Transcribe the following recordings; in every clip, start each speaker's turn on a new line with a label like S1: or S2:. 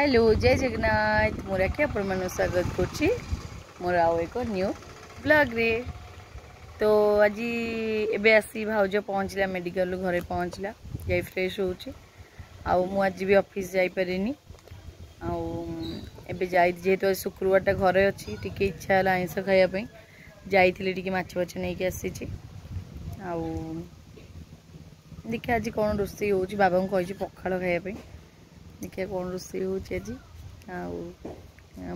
S1: Hello जय जगन्नाथ मोर के आपण मन स्वागत करछि मोर आउ एक न्यू ब्लॉग रे। तो आज एबे आसी भाउज पहुँचला मेडिकल घरे पहुँचला जाई फ्रेश होछि आउ मु आज भी ऑफिस जाई परिनी आउ एबे जाई जेहेतु शुक्रवार घरे अच्छी टिके इच्छा है आइंस खाया पई जाइथिले टिके माछ बाछ नहीं के आसीछि आउ देखिए आज कौन रोषे हो बाबा को कही पखाड़ खायापी देखिए कौन रोषे हो आज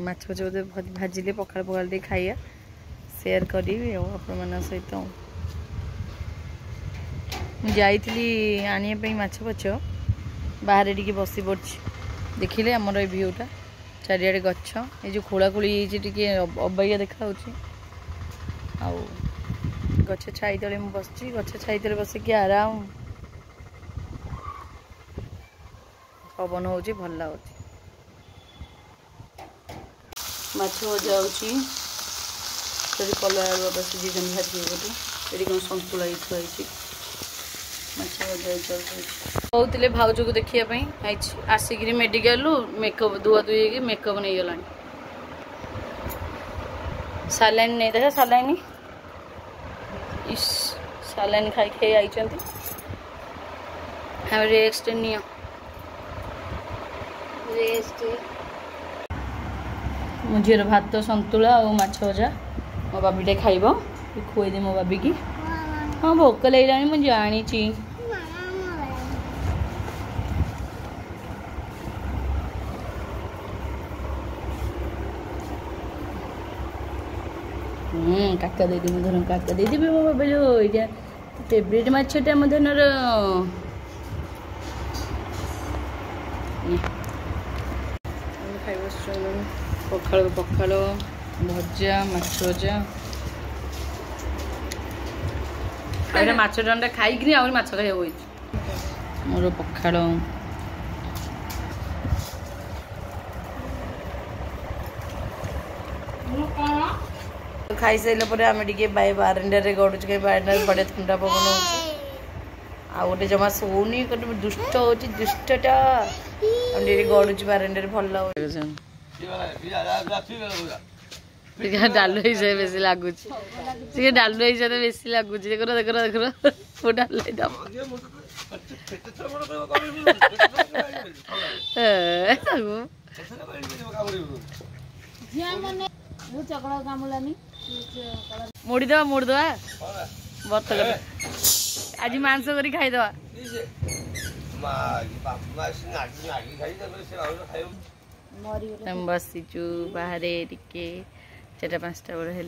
S1: माछ फाछ बोधे भाजिले पखाड़ पखाड़ टे खाइया सेयार करी आपण सहित मुझे आने माछ फाछ बाहर टी बसी पड़ी देखिले आमर ये भ्यूटा चारिआडे गछ ये जो खोलाखोली टी अबाइया देखा आउ गछ छाई तले मु बस गछ छाई तले बसिक आराम पवन हो भल लगे माछ भजा हो कलर आलू बाबा सीझे भाजी ये कौन सतुला थी माछ भजा कहते भाउज को देखापी आसिक मेडिकल मेकअप धुआ धुई मेकअप नहीं गला सालाइन नहीं देखा सालाइन इस सालाइन खाई खाई आई रेस्ट नहीं मो झीर भात सतुला और माछ भजा मो बाबीटे खाइब खुएदे मो बाबी की हाँ भोक लगे मुझे जानी काका दे धर काका दे मो बाबा जो ये फेवरेट माछटा मो धनर पखाड़ पखाड़ भजा माछ भजा माछ डंडा खाई आ माछ खाई मोर पखाड़ खाई सारे आम टे बारंडारे गड़ुच बारंडार बड़े ठंडा पवन हो गोटे जमा सोनी दुष्ट हो दुष्टटा गड़ुच बारंडारे भल डालु हिसाब बेसी लगुच डालु हिसाब बेसी लगुच देख देख देख डाल मुड़ीदवा मुड़दवा बत आज मांस कर खाईदवा बसीचु बाहर टिके 4-5टा बड़े है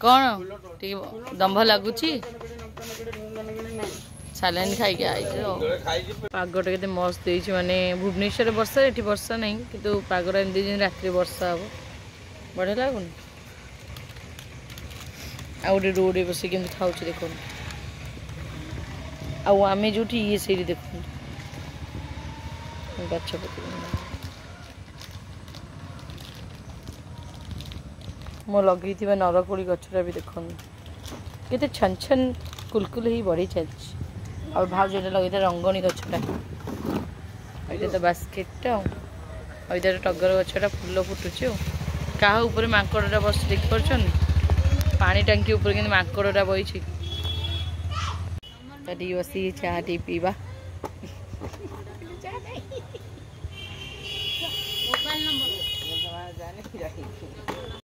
S1: कौन दंभ लगुच सालाइन खाई पागटा के मस्त माने भुवनेश्वर वर्षा ये वर्षा नहीं कि पागटा एमती रात्रि वर्षा हम बढ़िया लगुन आगे रोड बस खाऊ देख आम जो ये से देख गछपति मो लगे नरकोड़ी गछटा भी देख के छन छन कुलकुल ही बढ़ी चलती और भाव जो लगे रंगणी गछटा ये तो बास्केट इधर टगर गछटा फुल फुटुचे क्या ऊपर माकड़ा बस देख पार्छ पानी टांकी ऊपर कि माकड़ा बही बसी चाह टी पीवा